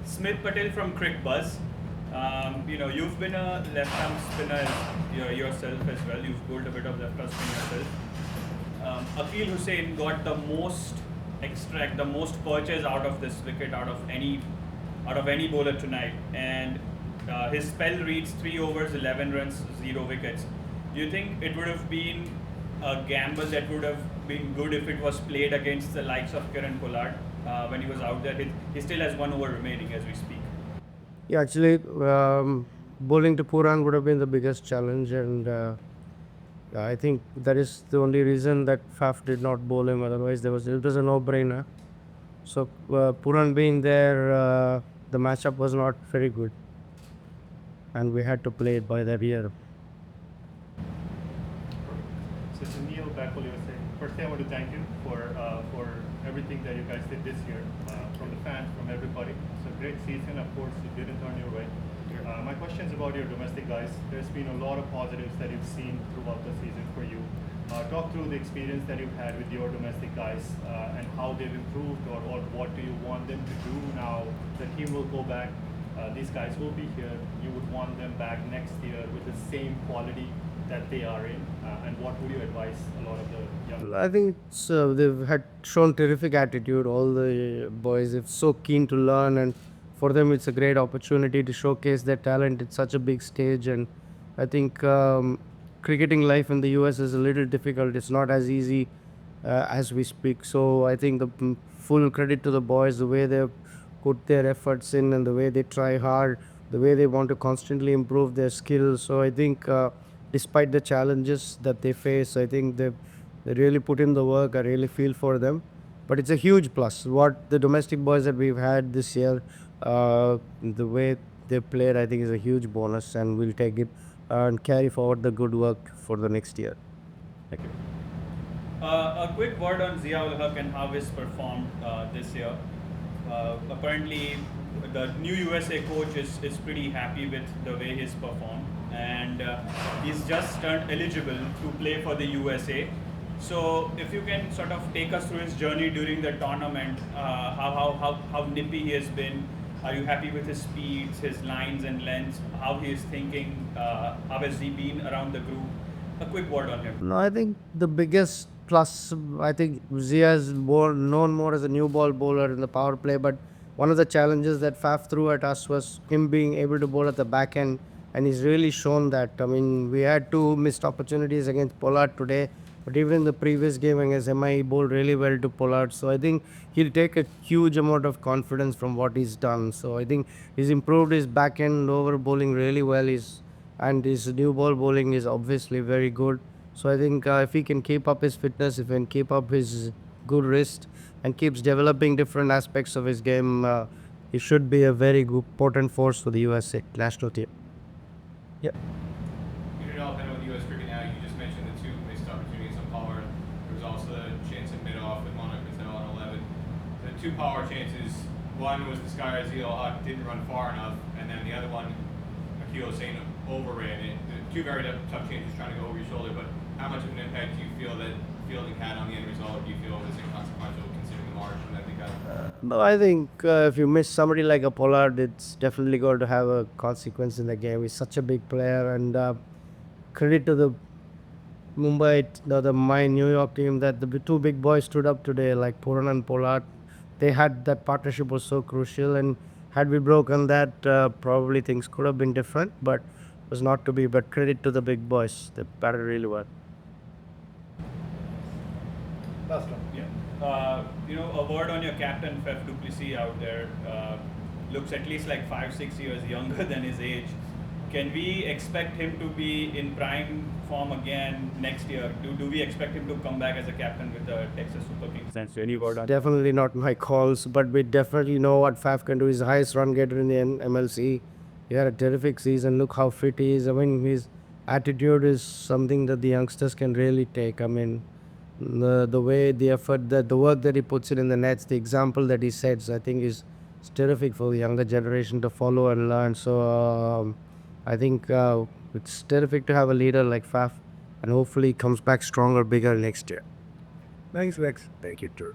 Smith Patel from Crick Buzz. You've been a left-arm spinner yourself as well. You've bowled a bit of left-arm spin yourself. Akil Hussain got the most extract, the most purchase out of this wicket, out of any bowler tonight, and his spell reads 3 overs, 11 runs, 0 wickets. Do you think it would have been a gamble that would have been good if it was played against the likes of Kiran Pollard when he was out there? He still has 1 over remaining as we speak. Yeah, actually, bowling to Puran would have been the biggest challenge, and I think that is the only reason that Faf did not bowl him. Otherwise, it was a no-brainer. So Puran being there, the matchup was not very good, and we had to play it by the ear. So Sunil Bakul, you were saying, firstly I want to thank you for everything that you guys did this year, from the fans, from everybody. It's a great season, of course, it didn't turn your way. My question is about your domestic guys. There's been a lot of positives that you've seen throughout the season for you. Talk through the experience that you've had with your domestic guys and how they've improved, or what do you want them to do now? The team will go back. These guys will be here. You would want them back next year with the same quality that they are in, and what would you advise a lot of the young? I think they've had shown terrific attitude. All the boys are so keen to learn, and for them, it's a great opportunity to showcase their talent at such a big stage. And I think cricketing life in the US is a little difficult. It's not as easy as we speak. So I think the full credit to the boys, the way they put their efforts in, and the way they try hard, the way they want to constantly improve their skills. So I think despite the challenges that they face, I think they really put in the work. I really feel for them. But it's a huge plus. What the domestic boys that we've had this year, the way they played, I think is a huge bonus, and we'll take it and carry forward the good work for the next year. Thank you. A quick word on Ziaul Haq and how he's performed this year. Apparently, the new USA coach is pretty happy with the way he's performed, and he's just turned eligible to play for the USA. So, if you can sort of take us through his journey during the tournament, how nippy he has been. Are you happy with his speeds, his lines and lengths, how he is thinking, how has he been around the group? A quick word on him. No, I think the biggest plus, I think Zia is known more as a new ball bowler in the power play, but one of the challenges that Faf threw at us was him being able to bowl at the back end, and he's really shown that. I mean, we had 2 missed opportunities against Pollard today, but even in the previous game against MI, he bowled really well to Pollard. So I think he'll take a huge amount of confidence from what he's done. So I think he's improved his back end over bowling really well. And his new ball bowling is obviously very good. So I think if he can keep up his fitness, if he can keep up his good wrist, and keeps developing different aspects of his game, he should be a very good, potent force for the USA national team. Yeah. You're all kind of with U.S. cricket now. You just mentioned the 2 missed opportunities on Pollard. There was also the chance in mid-off with Monarch Patel on 11. The 2 power chances, one was the Sky Ziaul Haq didn't run far enough, and then the other one, Akil Hussain overran it. The 2 very tough chances trying to go over your shoulder, but how much of an impact do you feel that fielding had on the end result? Do you feel it was inconsequential considering the margin that they got? No, I think if you miss somebody like a Pollard, it's definitely going to have a consequence in the game. He's such a big player, and credit to the my New York team, that the 2 big boys stood up today, like Puran and Pollard. They had that partnership was so crucial, and had we broken that, probably things could have been different, but it was not to be. But credit to the big boys, they batted really well. Last one. Yeah. A word on your captain, Fef du Plessis, out there. Looks at least like 5-6 years younger than his age. Can we expect him to be in prime form again next year? Do we expect him to come back as a captain with the Texas Super Kings? Thanks. Any word on? Definitely not my calls, but we definitely know what Faf can do. He's the highest run getter in the MLC. He had a terrific season. Look how fit he is. I mean, his attitude is something that the youngsters can really take. I mean, the way, the effort, the work that he puts in the nets, the example that he sets, I think is terrific for the younger generation to follow and learn. So I think it's terrific to have a leader like Faf, and hopefully he comes back stronger, bigger next year. Thanks, Rex. Thank you, too.